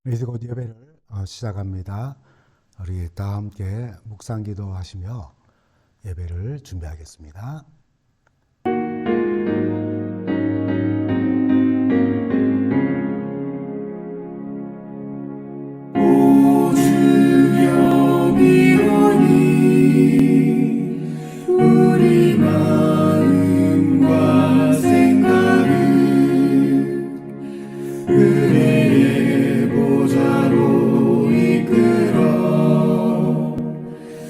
이제 곧 예배를 시작합니다. 우리 다 함께 묵상기도 하시며 예배를 준비하겠습니다. 오 주여 미오니 우리 마음과 생각을 은혜의 보좌로 이끌어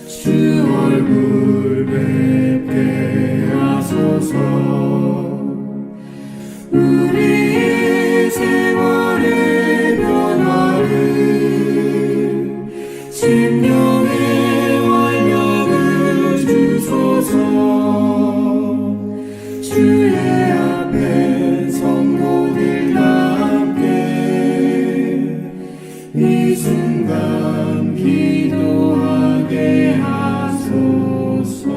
주 얼굴 뵙게 하소서. 우리의 생활의 변화를 심령의 활력을 주소서. 주의 앞에 성도들과 함께 이 순간 기도하게 하소서.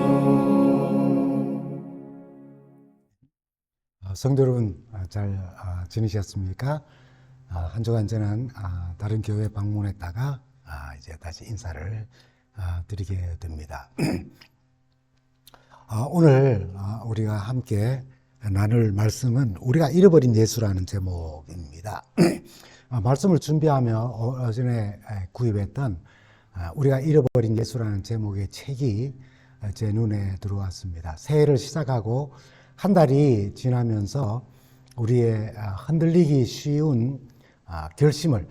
성도 여러분 잘 지내셨습니까? 한 주간 저는 다른 교회 방문했다가 이제 다시 인사를 드리게 됩니다. 오늘 우리가 함께 나눌 말씀은 우리가 잃어버린 예수라는 제목입니다. 말씀을 준비하며 어전에 구입했던 우리가 잃어버린 예수라는 제목의 책이 제 눈에 들어왔습니다. 새해를 시작하고 한 달이 지나면서 우리의 흔들리기 쉬운 결심을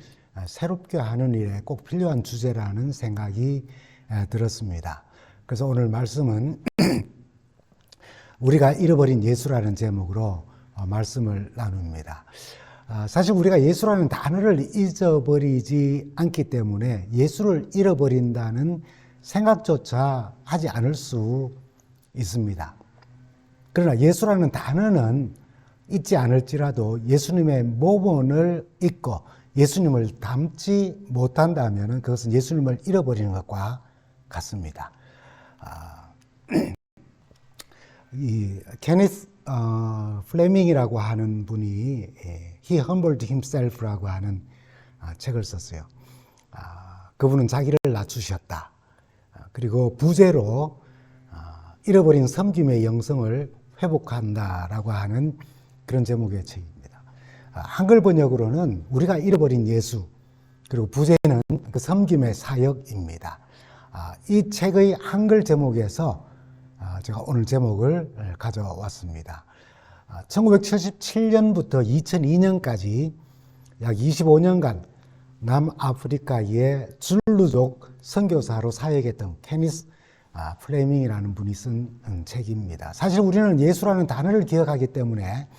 새롭게 하는 일에 꼭 필요한 주제라는 생각이 들었습니다. 그래서 오늘 말씀은 우리가 잃어버린 예수라는 제목으로 말씀을 나눕니다. 사실 우리가 예수라는 단어를 잊어버리지 않기 때문에 예수를 잃어버린다는 생각조차 하지 않을 수 있습니다. 그러나 예수라는 단어는 잊지 않을지라도 예수님의 모본을 잊고 예수님을 닮지 못한다면 그것은 예수님을 잃어버리는 것과 같습니다. 이 케니스 플레밍이라고 하는 분이 He Humbled Himself라고 하는 책을 썼어요. 그분은 자기를 낮추셨다. 그리고 부제로 잃어버린 섬김의 영성을 회복한다라고 하는 그런 제목의 책입니다. 한글 번역으로는 우리가 잃어버린 예수, 그리고 부제는 그 섬김의 사역입니다. 이 책의 한글 제목에서 제가 오늘 제목을 가져왔습니다. 1977년부터 2002년까지 약 25년간 남아프리카의 줄루족 선교사로 사역했던 케니스 플레밍이라는 분이 쓴 책입니다. 사실 우리는 예수라는 단어를 기억하기 때문에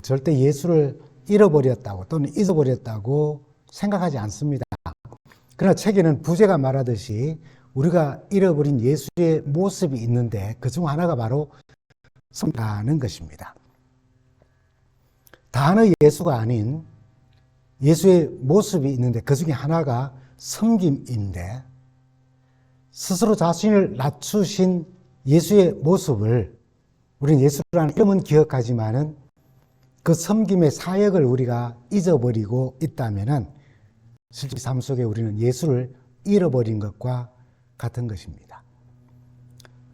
절대 예수를 잃어버렸다고 또는 잊어버렸다고 생각하지 않습니다. 그러나 책에는 부제가 말하듯이 우리가 잃어버린 예수의 모습이 있는데 그중 하나가 바로 섬기는 것입니다. 단어 예수가 아닌 예수의 모습이 있는데 그 중에 하나가 섬김인데 스스로 자신을 낮추신 예수의 모습을 우리는 예수라는 이름은 기억하지만은 그 섬김의 사역을 우리가 잊어버리고 있다면은 실제 삶 속에 우리는 예수를 잃어버린 것과 같은 것입니다.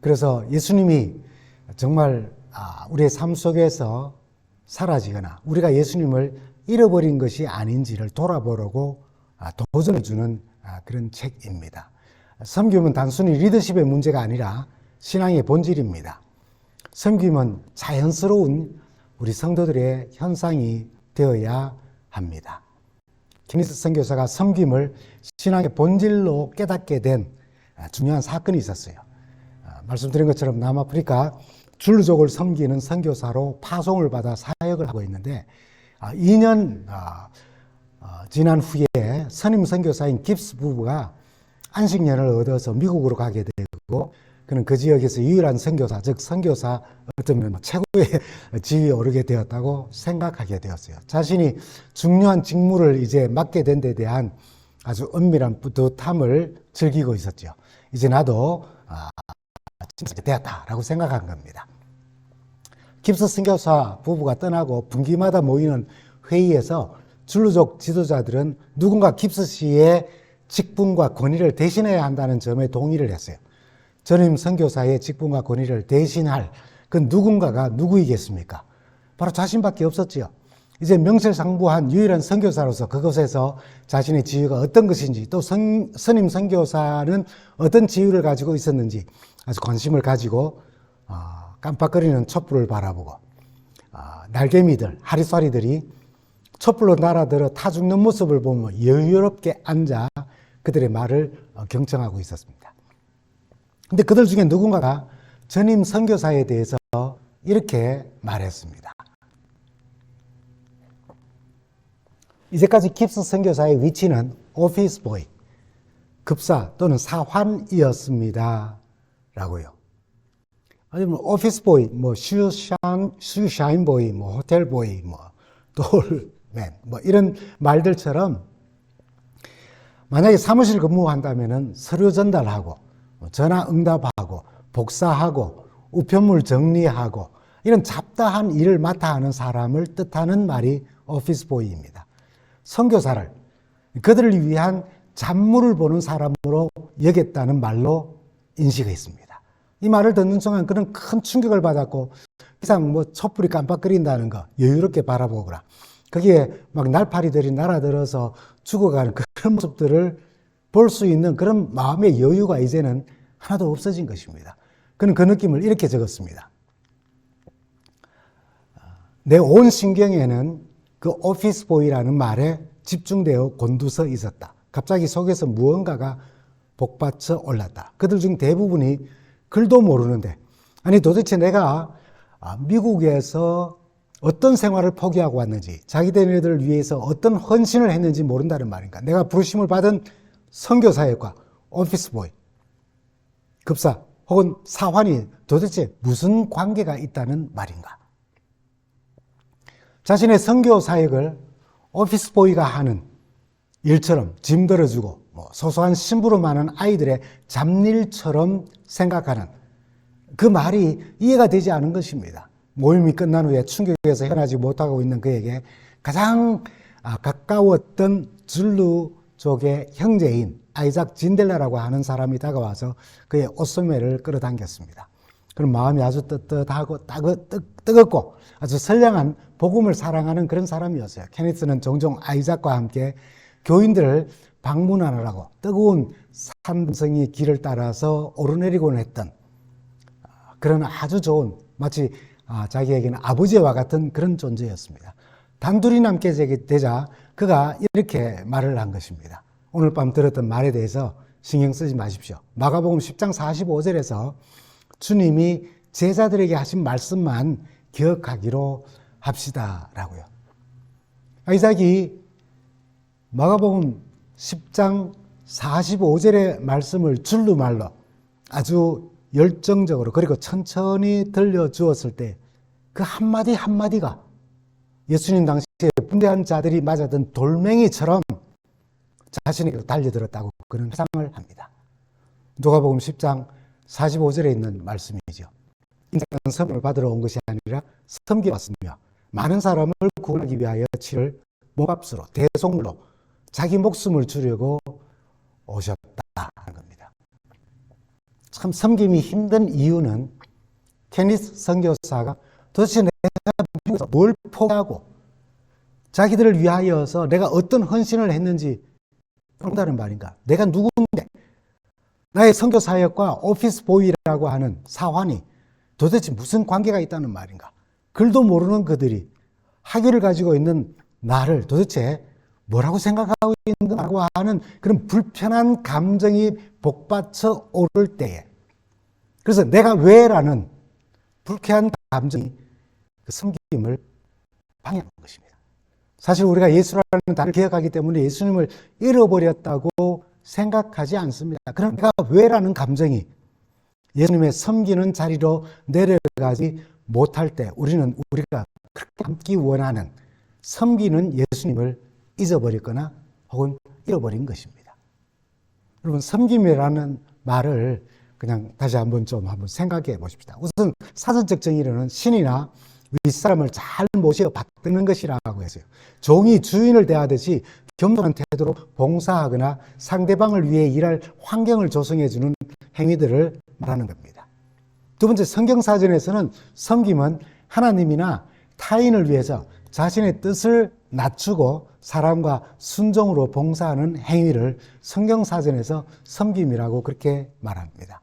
그래서 예수님이 정말 우리의 삶 속에서 사라지거나 우리가 예수님을 잃어버린 것이 아닌지를 돌아보려고 도전을 주는 그런 책입니다. 섬김은 단순히 리더십의 문제가 아니라 신앙의 본질입니다. 섬김은 자연스러운 우리 성도들의 현상이 되어야 합니다. 케니스 선교사가 섬김을 신앙의 본질로 깨닫게 된 중요한 사건이 있었어요. 말씀드린 것처럼 남아프리카 줄루족을 섬기는 선교사로 파송을 받아 사역을 하고 있는데 2년 지난 후에 선임 선교사인 깁스 부부가 안식년을 얻어서 미국으로 가게 되고 그는 그 지역에서 유일한 선교사, 즉 선교사 어쩌면 최고의 지위에 오르게 되었다고 생각하게 되었어요. 자신이 중요한 직무를 이제 맡게 된 데 대한 아주 은밀한 뿌듯함을 즐기고 있었죠. 이제 나도 진짜 되었다라고 생각한 겁니다. 깁스 선교사 부부가 떠나고 분기마다 모이는 회의에서 줄루족 지도자들은 누군가 깁스씨의 직분과 권위를 대신해야 한다는 점에 동의를 했어요. 전임 선교사의 직분과 권위를 대신할 그 누군가가 누구이겠습니까? 바로 자신밖에 없었지요. 이제 명실상부한 유일한 선교사로서 그것에서 자신의 지위가 어떤 것인지, 또 선임 선교사는 어떤 지위를 가지고 있었는지 아주 관심을 가지고 깜빡거리는 촛불을 바라보고 날개미들, 하리쏴리들이 촛불로 날아들어 타 죽는 모습을 보며 여유롭게 앉아 그들의 말을 경청하고 있었습니다. 근데 그들 중에 누군가가 전임 선교사에 대해서 이렇게 말했습니다. 이제까지 깁스 선교사의 위치는 오피스 보이, 급사 또는 사환이었습니다. 라고요. 아니면 오피스 보이, 뭐 슈샤인 보이, 뭐 호텔 보이, 뭐 돌맨, 뭐 이런 말들처럼 만약에 사무실 근무한다면은 서류 전달하고 전화 응답하고 복사하고 우편물 정리하고 이런 잡다한 일을 맡아 하는 사람을 뜻하는 말이 오피스 보이입니다. 선교사를 그들을 위한 잡무를 보는 사람으로 여겼다는 말로 인식했습니다. 이 말을 듣는 순간 그는 큰 충격을 받았고 이상 뭐 촛불이 깜빡거린다는 거 여유롭게 바라보거라. 거기에 막 날파리들이 날아들어서 죽어가는 그런 모습들을 볼 수 있는 그런 마음의 여유가 이제는 하나도 없어진 것입니다. 그는 그 느낌을 이렇게 적었습니다. 내 온 신경에는 그 오피스 보이라는 말에 집중되어 곤두서 있었다. 갑자기 속에서 무언가가 복받쳐 올랐다. 그들 중 대부분이 글도 모르는데 아니 도대체 내가 미국에서 어떤 생활을 포기하고 왔는지 자기들을 위해서 어떤 헌신을 했는지 모른다는 말인가. 내가 부르심을 받은 선교사역과 오피스 보이, 급사 혹은 사환이 도대체 무슨 관계가 있다는 말인가. 자신의 선교 사역을 오피스 보이가 하는 일처럼 짐 들어주고 소소한 심부름 하는 아이들의 잡일처럼 생각하는 그 말이 이해가 되지 않은 것입니다. 모임이 끝난 후에 충격에서 헤어나지 못하고 있는 그에게 가장 가까웠던 줄루족의 형제인 아이작 진델라라고 하는 사람이 다가와서 그의 옷소매를 끌어당겼습니다. 그런 마음이 아주 떳떳하고 뜨겁고 아주 선량한 복음을 사랑하는 그런 사람이었어요. 케니스는 종종 아이작과 함께 교인들을 방문하느라고 뜨거운 산성이 길을 따라서 오르내리곤 했던 그런 아주 좋은 마치 자기에게는 아버지와 같은 그런 존재였습니다. 단둘이 남게 되자 그가 이렇게 말을 한 것입니다. 오늘 밤 들었던 말에 대해서 신경 쓰지 마십시오. 마가복음 10장 45절에서 주님이 제자들에게 하신 말씀만 기억하기로 합시다 라고요. 아이작이 마가복음 10장 45절의 말씀을 줄루말로 아주 열정적으로 그리고 천천히 들려주었을 때 그 한마디 한마디가 예수님 당시에 분대한 자들이 맞았던 돌멩이처럼 자신에게 달려들었다고 그런 회상을 합니다. 누가복음 10장 45절에 있는 말씀이죠. 인자는 섬을 받으러 온 것이 아니라 섬기러 왔으며 많은 사람을 구원하기 위하여 치를 목값으로 대속물로 자기 목숨을 주려고 오셨다는 겁니다. 참 섬김이 힘든 이유는 케니스 선교사가 도대체 내가 미국에서 뭘 포기하고 자기들을 위하여서 내가 어떤 헌신을 했는지 모른다는 말인가. 내가 누군데 나의 선교 사역과 오피스 보이라고 하는 사환이 도대체 무슨 관계가 있다는 말인가. 글도 모르는 그들이 학위를 가지고 있는 나를 도대체 뭐라고 생각하고 있는가라고 하는 그런 불편한 감정이 복받쳐 오를 때에 그래서 내가 왜라는 불쾌한 감정이 그 섬김을 방해하는 것입니다. 사실 우리가 예수라는 단어를 기억하기 때문에 예수님을 잃어버렸다고 생각하지 않습니다. 그럼 내가 왜라는 감정이 예수님의 섬기는 자리로 내려가지 못할 때 우리가 그렇게 남기 원하는 섬기는 예수님을 잊어버렸거나 혹은 잃어버린 것입니다. 여러분, 섬김이라는 말을 그냥 다시 한번 생각해 보십시다. 우선 사전적 정의로는 신이나 윗사람을 잘 모셔 받드는 것이라고 했어요. 종이 주인을 대하듯이 겸손한 태도로 봉사하거나 상대방을 위해 일할 환경을 조성해 주는 행위들을 말하는 겁니다. 두 번째, 성경사전에서는 섬김은 하나님이나 타인을 위해서 자신의 뜻을 낮추고 사람과 순종으로 봉사하는 행위를 성경사전에서 섬김이라고 그렇게 말합니다.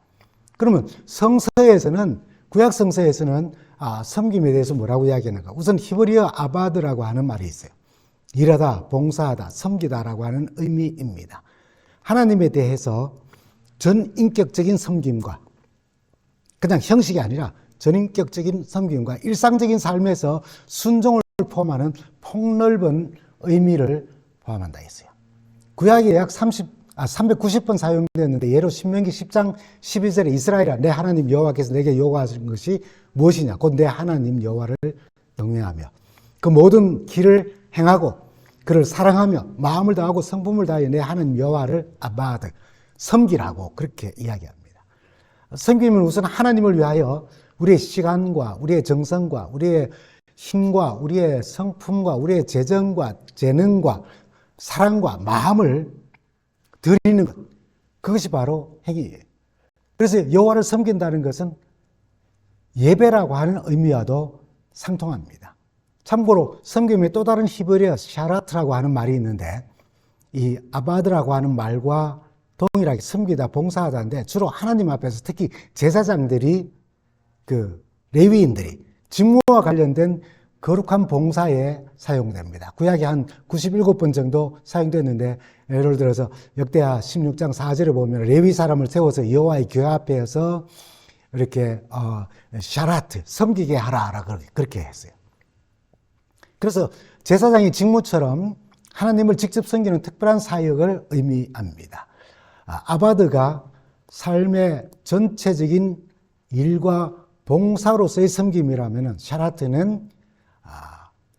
그러면 성서에서는, 구약 성서에서는 섬김에 대해서 뭐라고 이야기하는가? 우선 히브리어 아바드라고 하는 말이 있어요. 일하다, 봉사하다, 섬기다라고 하는 의미입니다. 하나님에 대해서 전인격적인 섬김과, 그냥 형식이 아니라 전인격적인 섬김과 일상적인 삶에서 순종을 포함하는 폭넓은 의미를 포함한다 했어요. 구약에 약 390번 사용되었는데, 예로 신명기 10장 12절에 이스라엘아, 내 하나님 여호와께서 내게 요구하신 것이 무엇이냐? 곧 내 하나님 여호와를 경외하며 그 모든 길을 행하고 그를 사랑하며 마음을 다하고 성품을 다하여 내 하나님 여호와를 아바드, 섬기라고 그렇게 이야기합니다. 섬김은 우선 하나님을 위하여 우리의 시간과 우리의 정성과 우리의 힘과 우리의 성품과 우리의 재정과 재능과 사랑과 마음을 드리는 것, 그것이 바로 행위예요. 그래서 여호와를 섬긴다는 것은 예배라고 하는 의미와도 상통합니다. 참고로 섬김의 또 다른 히브리어 샤라트라고 하는 말이 있는데, 이 아바드라고 하는 말과 동일하게 섬기다, 봉사하다인데, 주로 하나님 앞에서 특히 제사장들이, 레위인들이 직무와 관련된 거룩한 봉사에 사용됩니다. 구약이 한 97번 정도 사용됐는데, 예를 들어서 역대하 16장 4절에 보면 레위 사람을 세워서 여호와의 궤 앞에서 이렇게 샤라트, 섬기게 하라라고 그렇게 했어요. 그래서 제사장의 직무처럼 하나님을 직접 섬기는 특별한 사역을 의미합니다. 아바드가 삶의 전체적인 일과 봉사로서의 섬김이라면, 샤라트는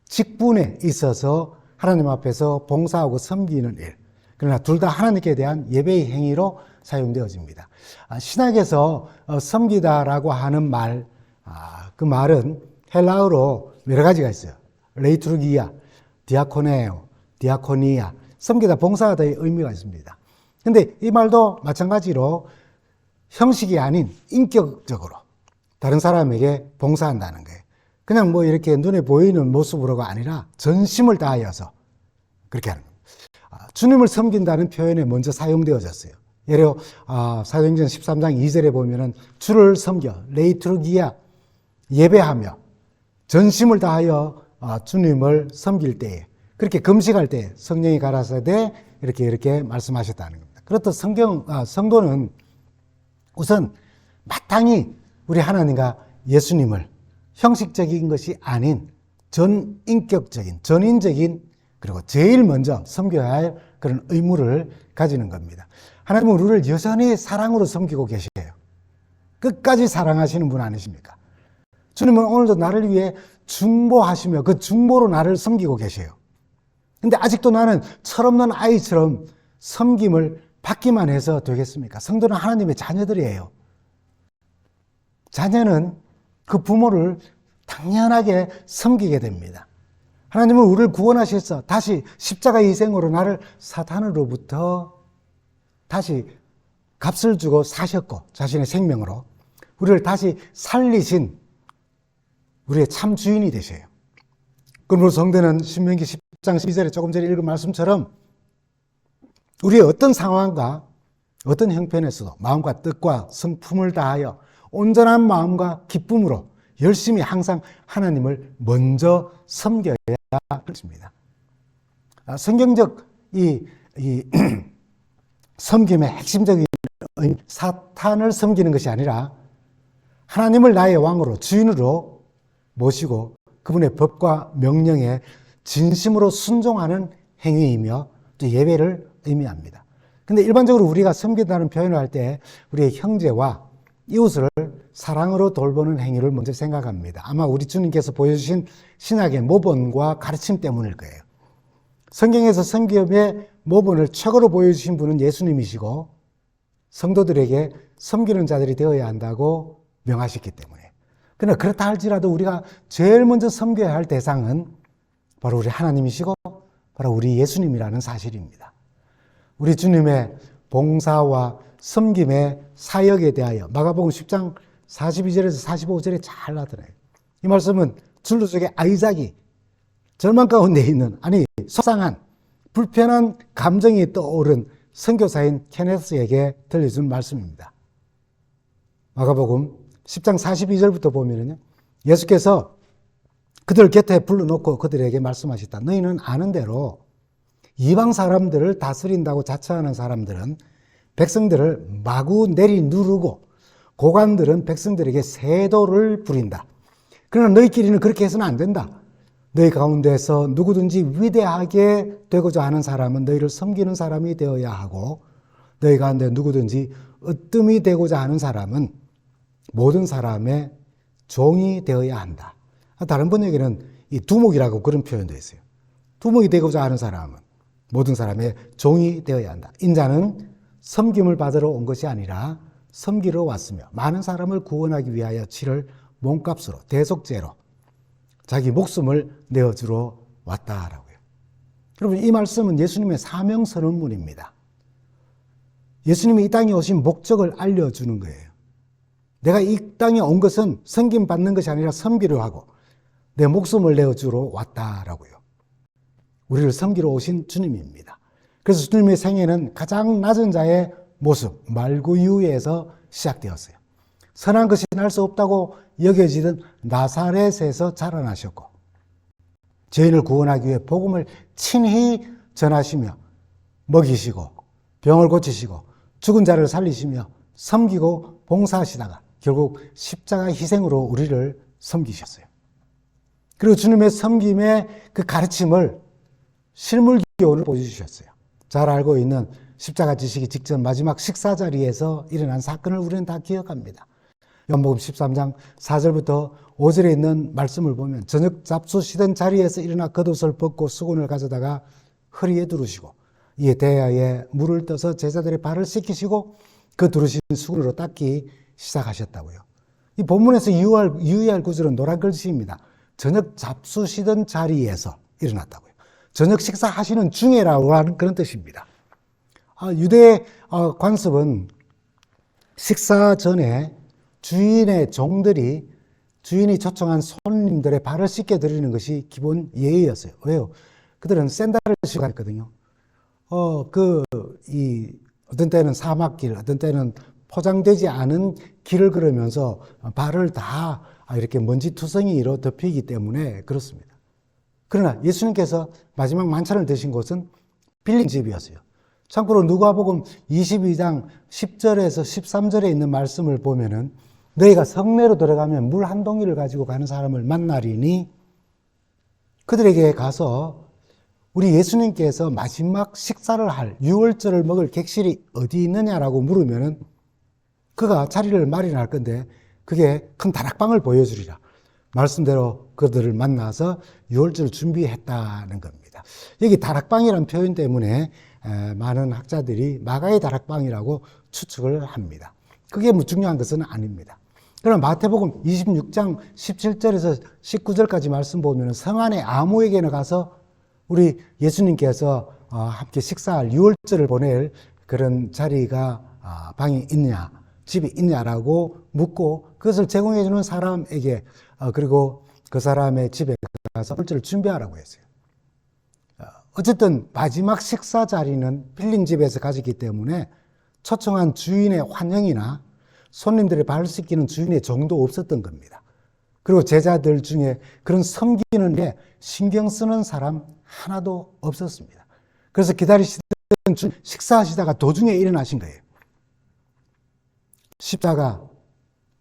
직분에 있어서 하나님 앞에서 봉사하고 섬기는 일, 그러나 둘 다 하나님께 대한 예배의 행위로 사용되어집니다. 신학에서 섬기다라고 하는 말, 그 말은 헬라어로 여러 가지가 있어요. 레이투르기아, 디아코네오, 디아코니아, 섬기다, 봉사하다의 의미가 있습니다. 근데 이 말도 마찬가지로 형식이 아닌 인격적으로 다른 사람에게 봉사한다는 거예요. 그냥 뭐 이렇게 눈에 보이는 모습으로가 아니라 전심을 다하여서 그렇게 하는 겁니다. 주님을 섬긴다는 표현에 먼저 사용되어졌어요. 예로 사도행전 13장 2절에 보면은 주를 섬겨, 레이투르기아, 예배하며 전심을 다하여 주님을 섬길 때에, 그렇게 금식할 때에 성령이 가라사대 이렇게 말씀하셨다는 겁니다. 그렇듯 성도는 우선 마땅히 우리 하나님과 예수님을 형식적인 것이 아닌 전인격적인, 전인적인, 그리고 제일 먼저 섬겨야 할 그런 의무를 가지는 겁니다. 하나님은 우리를 여전히 사랑으로 섬기고 계세요. 끝까지 사랑하시는 분 아니십니까? 주님은 오늘도 나를 위해 중보하시며 그 중보로 나를 섬기고 계세요. 근데 아직도 나는 철없는 아이처럼 섬김을 받기만 해서 되겠습니까? 성도는 하나님의 자녀들이에요. 자녀는 그 부모를 당연하게 섬기게 됩니다. 하나님은 우리를 구원하셔서 다시 십자가의 희생으로 나를 사탄으로부터 다시 값을 주고 사셨고, 자신의 생명으로 우리를 다시 살리신 우리의 참 주인이 되셔요. 그러므로 성도는 신명기 10장 12절에 조금 전에 읽은 말씀처럼 우리의 어떤 상황과 어떤 형편에서도 마음과 뜻과 성품을 다하여 온전한 마음과 기쁨으로 열심히 항상 하나님을 먼저 섬겨야 합니다. 성경적 이 섬김의 핵심적인 사탄을 섬기는 것이 아니라 하나님을 나의 왕으로, 주인으로 모시고 그분의 법과 명령에 진심으로 순종하는 행위이며 또 예배를 의미합니다. 근데 일반적으로 우리가 섬긴다는 표현을 할 때 우리의 형제와 이웃을 사랑으로 돌보는 행위를 먼저 생각합니다. 아마 우리 주님께서 보여주신 신약의 모본과 가르침 때문일 거예요. 성경에서 섬김의 모본을 최고로 보여주신 분은 예수님이시고 성도들에게 섬기는 자들이 되어야 한다고 명하셨기 때문에, 그러나 그렇다 할지라도 우리가 제일 먼저 섬겨야 할 대상은 바로 우리 하나님이시고 바로 우리 예수님이라는 사실입니다. 우리 주님의 봉사와 섬김의 사역에 대하여 마가복음 10장 42절에서 45절에 잘 나타나요. 이 말씀은 줄로 속에 아이작이 절망 가운데 있는, 아니 속상한 불편한 감정이 떠오른 선교사인 케네스에게 들려준 말씀입니다. 마가복음 10장 42절부터 보면요, 예수께서 그들 곁에 불러놓고 그들에게 말씀하셨다. 너희는 아는 대로 이방 사람들을 다스린다고 자처하는 사람들은 백성들을 마구 내리누르고 고관들은 백성들에게 세도를 부린다. 그러나 너희끼리는 그렇게 해서는 안 된다. 너희 가운데서 누구든지 위대하게 되고자 하는 사람은 너희를 섬기는 사람이 되어야 하고, 너희 가운데 누구든지 으뜸이 되고자 하는 사람은 모든 사람의 종이 되어야 한다. 다른 번역에는 이 두목이라고 그런 표현도 있어요. 두목이 되고자 하는 사람은 모든 사람의 종이 되어야 한다. 인자는 섬김을 받으러 온 것이 아니라 섬기러 왔으며 많은 사람을 구원하기 위하여 치를 몸값으로 대속죄로 자기 목숨을 내어주러 왔다라고요. 여러분, 이 말씀은 예수님의 사명 선언문입니다. 예수님이 이 땅에 오신 목적을 알려주는 거예요. 내가 이 땅에 온 것은 섬김 받는 것이 아니라 섬기려 하고 내 목숨을 내어주러 왔다라고요. 우리를 섬기러 오신 주님입니다. 그래서 주님의 생애는 가장 낮은 자의 모습, 말구유에서 시작되었어요. 선한 것이 날 수 없다고 여겨지던 나사렛에서 자라나셨고, 죄인을 구원하기 위해 복음을 친히 전하시며 먹이시고 병을 고치시고 죽은 자를 살리시며 섬기고 봉사하시다가 결국 십자가 희생으로 우리를 섬기셨어요. 그리고 주님의 섬김의 그 가르침을 실물교훈을 보여주셨어요. 잘 알고 있는 십자가 지시기 직전 마지막 식사 자리에서 일어난 사건을 우리는 다 기억합니다. 요한복음 13장 4절부터 5절에 있는 말씀을 보면 저녁 잡수시던 자리에서 일어나 겉옷을 벗고 수건을 가져다가 허리에 두르시고 이에 대야에 물을 떠서 제자들의 발을 씻기시고 그 두르신 수건으로 닦기 시작하셨다고요. 이 본문에서 유의할 구절은 노란 글씨입니다. 저녁 잡수시던 자리에서 일어났다고요. 저녁 식사하시는 중에라고 하는 그런 뜻입니다. 유대 관습은 식사 전에 주인의 종들이 주인이 초청한 손님들의 발을 씻겨 드리는 것이 기본 예의였어요. 왜요? 그들은 샌들을 신고 갔거든요. 어떤 때는 사막길, 어떤 때는 포장되지 않은 길을 걸으면서 발을 다 이렇게 먼지투성이로 덮이기 때문에 그렇습니다. 그러나 예수님께서 마지막 만찬을 드신 곳은 빌린 집이었어요. 참고로 누가복음 22장 10절에서 13절에 있는 말씀을 보면은 너희가 성내로 들어가면 물 한 동이를 가지고 가는 사람을 만나리니 그들에게 가서 우리 예수님께서 마지막 식사를 할 유월절을 먹을 객실이 어디 있느냐라고 물으면은 그가 자리를 마련할 건데 그게 큰 다락방을 보여주리라. 말씀대로 그들을 만나서 유월절 준비했다는 겁니다. 여기 다락방이라는 표현 때문에 많은 학자들이 마가의 다락방이라고 추측을 합니다. 그게 뭐 중요한 것은 아닙니다. 그럼 마태복음 26장 17절에서 19절까지 말씀 보면 성 안에 아무에게나 가서 우리 예수님께서 함께 식사할 유월절을 보낼 그런 자리가 방이 있냐, 집이 있냐라고 묻고 그것을 제공해 주는 사람에게 그리고 그 사람의 집에 가서 유월절을 준비하라고 했어요. 어쨌든 마지막 식사 자리는 빌린 집에서 가졌기 때문에 초청한 주인의 환영이나 손님들의 발을 씻기는 주인의 정도 없었던 겁니다. 그리고 제자들 중에 그런 섬기는 데 신경 쓰는 사람 하나도 없었습니다. 그래서 기다리시던 식사하시다가 도중에 일어나신 거예요. 십자가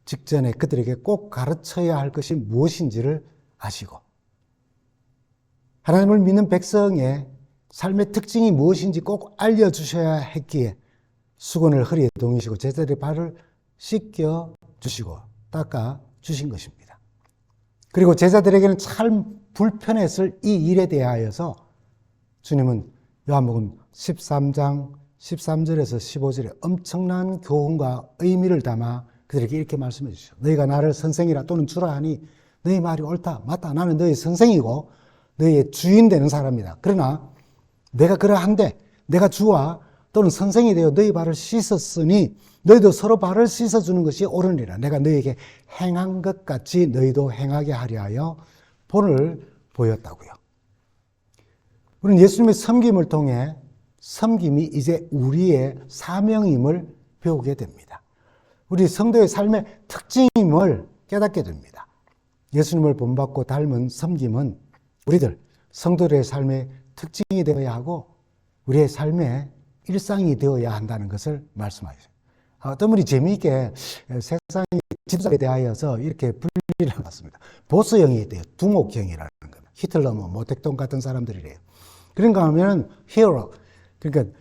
직전에 그들에게 꼭 가르쳐야 할 것이 무엇인지를 아시고 하나님을 믿는 백성의 삶의 특징이 무엇인지 꼭 알려주셔야 했기에 수건을 허리에 동이시고 제자들의 발을 씻겨 주시고 닦아 주신 것입니다. 그리고 제자들에게는 참 불편했을 이 일에 대하여서 주님은 요한복음 13장 13절에서 15절에 엄청난 교훈과 의미를 담아 그들에게 이렇게 말씀해 주시죠. 너희가 나를 선생이라 또는 주라 하니 너희 말이 옳다. 맞다. 나는 너희 선생이고 너희의 주인 되는 사람이다. 그러나 내가 그러한데 내가 주와 또는 선생이 되어 너희 발을 씻었으니 너희도 서로 발을 씻어주는 것이 옳으니라. 내가 너희에게 행한 것 같이 너희도 행하게 하려 하여 본을 보였다고요. 우리는 예수님의 섬김을 통해 섬김이 이제 우리의 사명임을 배우게 됩니다. 우리 성도의 삶의 특징임을 깨닫게 됩니다. 예수님을 본받고 닮은 섬김은 우리들 성도들의 삶의 특징이 되어야 하고 우리의 삶의 일상이 되어야 한다는 것을 말씀하셨어요. 어떤 분이 재미있게 세상의 지도자에 대하여서 이렇게 분리를 해봤습니다. 보스형이 있대요. 두목형이라는 겁니다. 히틀러, 모택동 같은 사람들이래요. 그런가 하면 히어로, 그러니까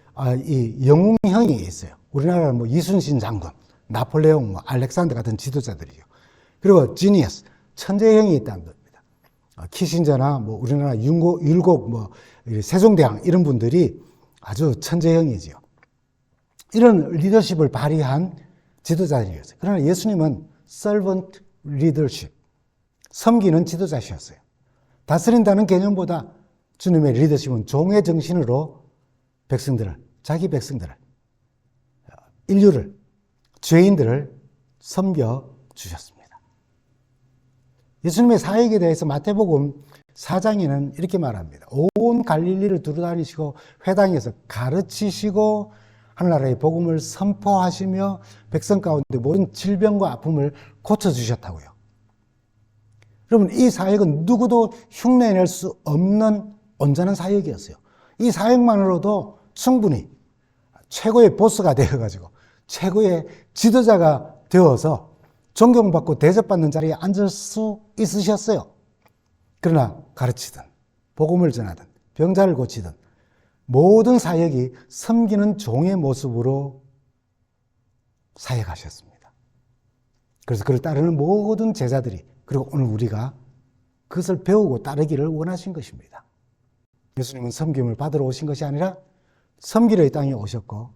이 영웅형이 있어요. 우리나라 이순신 장군, 나폴레옹, 알렉산더 같은 지도자들이죠. 그리고 지니어스, 천재형이 있다는 겁니다. 키신저나 우리나라 율곡, 세종대왕 이런 분들이 아주 천재형이지요. 이런 리더십을 발휘한 지도자들이었어요. 그러나 예수님은 servant leadership, 섬기는 지도자셨어요. 다스린다는 개념보다 주님의 리더십은 종의 정신으로 자기 백성들을, 인류를, 죄인들을 섬겨주셨습니다. 예수님의 사역에 대해서 마태복음 4장에는 이렇게 말합니다. 온 갈릴리를 두루다니시고 회당에서 가르치시고 하늘나라의 복음을 선포하시며 백성 가운데 모든 질병과 아픔을 고쳐주셨다고요. 여러분, 이 사역은 누구도 흉내낼 수 없는 온전한 사역이었어요. 이 사역만으로도 충분히 최고의 보스가 되어가지고 최고의 지도자가 되어서 존경받고 대접받는 자리에 앉을 수 있으셨어요. 그러나 가르치든 복음을 전하든 병자를 고치든 모든 사역이 섬기는 종의 모습으로 사역하셨습니다. 그래서 그를 따르는 모든 제자들이, 그리고 오늘 우리가 그것을 배우고 따르기를 원하신 것입니다. 예수님은 섬김을 받으러 오신 것이 아니라 섬기러 이 땅에 오셨고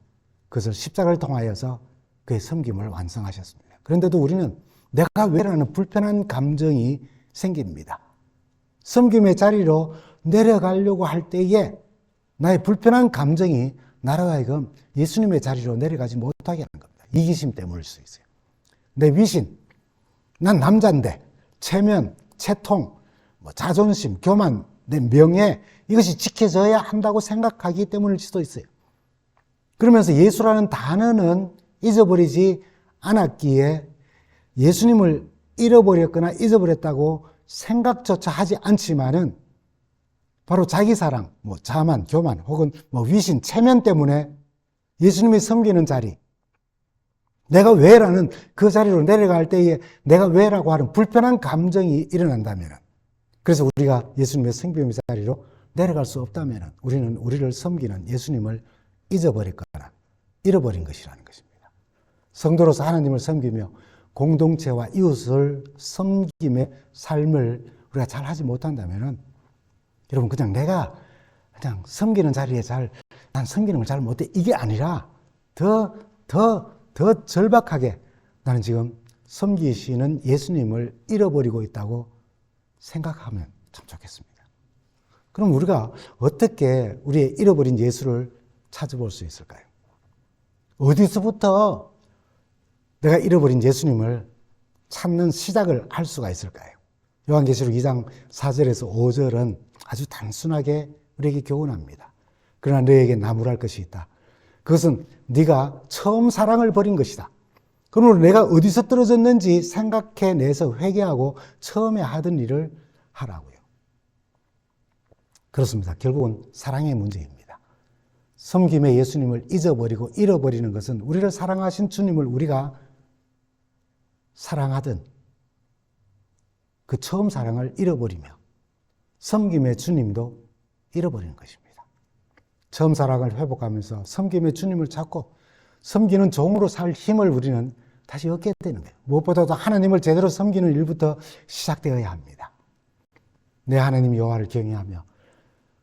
그것을 십자가를 통하여서 그의 섬김을 완성하셨습니다. 그런데도 우리는 내가 왜라는 불편한 감정이 생깁니다. 섬김의 자리로 내려가려고 할 때에 나의 불편한 감정이 나로 하여금 예수님의 자리로 내려가지 못하게 하는 겁니다. 이기심 때문일 수 있어요. 내 위신, 난 남자인데 체면, 채통, 자존심, 교만, 내 명예, 이것이 지켜져야 한다고 생각하기 때문일 수도 있어요. 그러면서 예수라는 단어는 잊어버리지 않았기에 예수님을 잃어버렸거나 잊어버렸다고 생각조차 하지 않지만은 바로 자기 사랑, 자만, 교만, 혹은 위신, 체면 때문에 예수님이 섬기는 자리, 내가 왜라는 그 자리로 내려갈 때에 내가 왜라고 하는 불편한 감정이 일어난다면, 그래서 우리가 예수님의 섬김의 자리로 내려갈 수 없다면 우리는 우리를 섬기는 예수님을 잊어버렸거나 잃어버린 것이라는 것입니다. 성도로서 하나님을 섬기며 공동체와 이웃을 섬김의 삶을 우리가 잘 하지 못한다면 여러분, 그냥 내가 그냥 섬기는 자리에 난 섬기는 걸 잘 못해, 이게 아니라 더 절박하게 나는 지금 섬기시는 예수님을 잃어버리고 있다고 생각하면 참 좋겠습니다. 그럼 우리가 어떻게 우리의 잃어버린 예수를 찾아볼 수 있을까요? 어디서부터 내가 잃어버린 예수님을 찾는 시작을 할 수가 있을까요? 요한계시록 2장 4절에서 5절은 아주 단순하게 우리에게 교훈합니다. 그러나 너에게 나무랄 것이 있다. 그것은 네가 처음 사랑을 버린 것이다. 그러므로 내가 어디서 떨어졌는지 생각해내서 회개하고 처음에 하던 일을 하라고요. 그렇습니다. 결국은 사랑의 문제입니다. 섬김의 예수님을 잊어버리고 잃어버리는 것은 우리를 사랑하신 주님을 우리가 사랑하던 그 처음 사랑을 잃어버리며 섬김의 주님도 잃어버리는 것입니다. 처음 사랑을 회복하면서 섬김의 주님을 찾고 섬기는 종으로 살 힘을 우리는 다시 얻게 되는 거예요. 무엇보다도 하나님을 제대로 섬기는 일부터 시작되어야 합니다. 내 하나님 여호와를 경외하며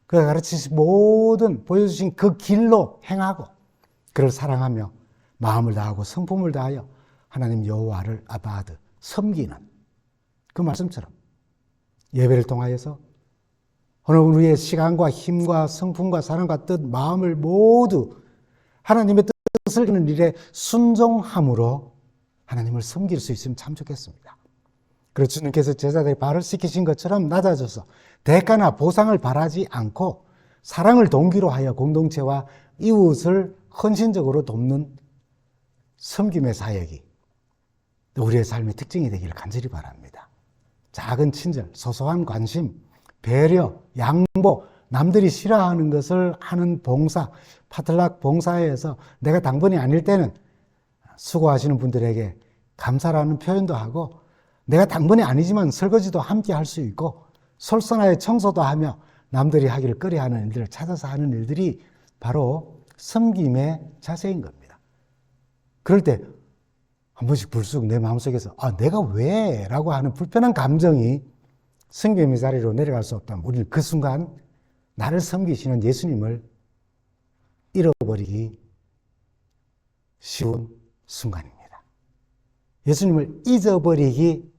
그가 가르치신 모든 보여주신 그 길로 행하고 그를 사랑하며 마음을 다하고 성품을 다하여 하나님 여호와를 아바드, 섬기는 그 말씀처럼 예배를 통하여서 오늘 우리의 시간과 힘과 성품과 사랑과 뜻, 마음을 모두 하나님의 뜻을 이루는 일에 순종함으로 하나님을 섬길 수 있으면 참 좋겠습니다. 그래서 주님께서 제자들이 발을 씻기신 것처럼 낮아져서 대가나 보상을 바라지 않고 사랑을 동기로 하여 공동체와 이웃을 헌신적으로 돕는 섬김의 사역이 우리의 삶의 특징이 되기를 간절히 바랍니다. 작은 친절, 소소한 관심, 배려, 양보, 남들이 싫어하는 것을 하는 봉사, 파틀락 봉사에서 내가 당번이 아닐 때는 수고하시는 분들에게 감사라는 표현도 하고 내가 당번이 아니지만 설거지도 함께 할 수 있고 솔선하여 청소도 하며 남들이 하기를 꺼려하는 일들을 찾아서 하는 일들이 바로 섬김의 자세인 겁니다. 그럴 때 한 번씩 불쑥 내 마음속에서 내가 왜? 라고 하는 불편한 감정이 섬김의 자리로 내려갈 수 없다면 우리는 그 순간 나를 섬기시는 예수님을 잃어버리기 쉬운 순간입니다. 예수님을 잊어버리기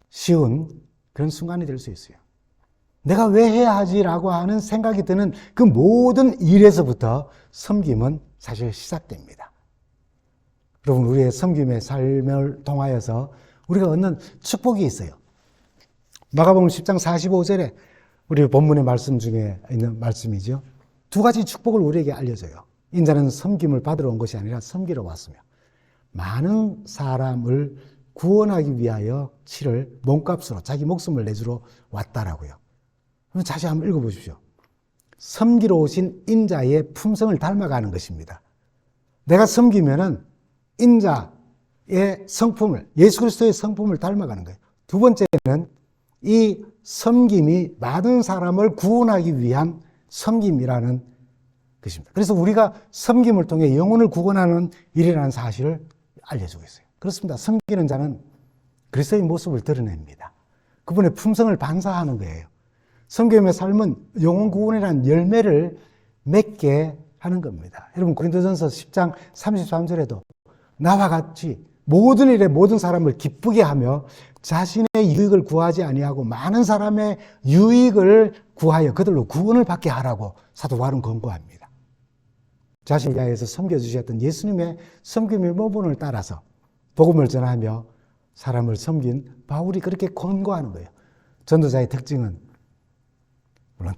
쉬운 그런 순간이 될 수 있어요. 내가 왜 해야 하지라고 하는 생각이 드는 그 모든 일에서부터 섬김은 사실 시작됩니다. 여러분, 우리의 섬김의 삶을 통하여서 우리가 얻는 축복이 있어요. 마가복음 10장 45절에 우리 본문의 말씀 중에 있는 말씀이죠. 두 가지 축복을 우리에게 알려줘요. 인자는 섬김을 받으러 온 것이 아니라 섬기러 왔으며 많은 사람을 구원하기 위하여 치를 몸값으로 자기 목숨을 내주러 왔다라고요. 그럼 다시 한번 읽어보십시오. 섬기러 오신 인자의 품성을 닮아가는 것입니다. 내가 섬기면은 인자의 성품을, 예수 그리스도의 성품을 닮아가는 거예요. 두 번째는 이 섬김이 많은 사람을 구원하기 위한 섬김이라는 것입니다. 그래서 우리가 섬김을 통해 영혼을 구원하는 일이라는 사실을 알려주고 있어요. 그렇습니다. 섬기는 자는 그리스도의 모습을 드러냅니다. 그분의 품성을 반사하는 거예요. 섬김의 삶은 영혼 구원이라는 열매를 맺게 하는 겁니다. 여러분, 고린도전서 10장 33절에도 나와 같이 모든 일에 모든 사람을 기쁘게 하며 자신의 유익을 구하지 아니하고 많은 사람의 유익을 구하여 그들로 구원을 받게 하라고 사도 바울은 권고합니다. 자신을 위하여서 섬겨주셨던 예수님의 섬김의 모본을 따라서 복음을 전하며 사람을 섬긴 바울이 그렇게 권고하는 거예요. 전도자의 특징은 물론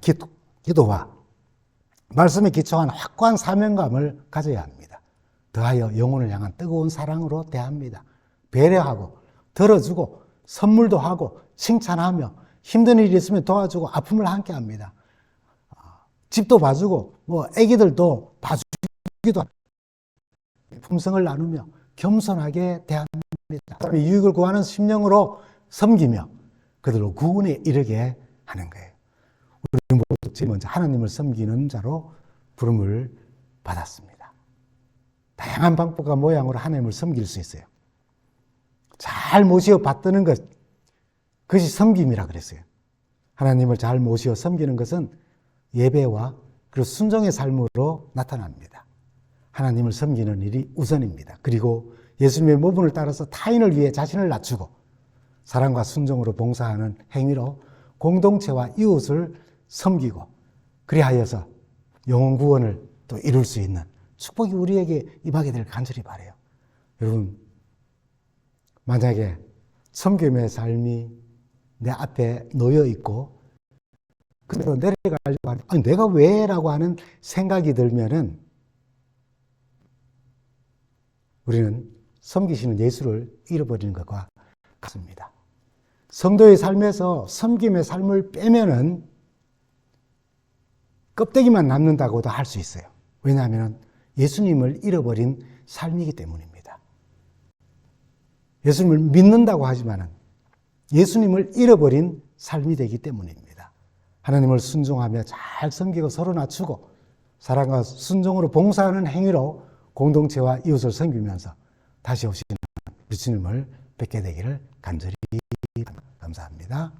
기도와 말씀에 기초한 확고한 사명감을 가져야 합니다. 더하여 영혼을 향한 뜨거운 사랑으로 대합니다. 배려하고 들어주고 선물도 하고 칭찬하며 힘든 일이 있으면 도와주고 아픔을 함께 합니다. 집도 봐주고 애기들도 봐주기도 합니다. 품성을 나누며 겸손하게 대합니다. 유익을 구하는 심령으로 섬기며 그들로 구원에 이르게 하는 거예요. 우리 모두 제일 먼저 하나님을 섬기는 자로 부름을 받았습니다. 다양한 방법과 모양으로 하나님을 섬길 수 있어요. 잘 모시어 받드는 것, 그것이 섬김이라 그랬어요. 하나님을 잘 모시어 섬기는 것은 예배와 그리고 순종의 삶으로 나타납니다. 하나님을 섬기는 일이 우선입니다. 그리고 예수님의 모분을 따라서 타인을 위해 자신을 낮추고 사랑과 순종으로 봉사하는 행위로 공동체와 이웃을 섬기고 그리하여서 영혼 구원을 또 이룰 수 있는 축복이 우리에게 임하게 될 간절히 바라요. 여러분, 만약에 섬김의 삶이 내 앞에 놓여 있고 그대로 내려가려고 하는 내가 왜? 라고 하는 생각이 들면은 우리는 섬기시는 예수를 잃어버리는 것과 같습니다. 성도의 삶에서 섬김의 삶을 빼면은 껍데기만 남는다고도 할 수 있어요. 왜냐하면 예수님을 잃어버린 삶이기 때문입니다. 예수님을 믿는다고 하지만은 예수님을 잃어버린 삶이 되기 때문입니다. 하나님을 순종하며 잘 섬기고 서로 낮추고 사랑과 순종으로 봉사하는 행위로 공동체와 이웃을 섬기면서 다시 오시는 예수님을 뵙게 되기를 간절히 감사합니다.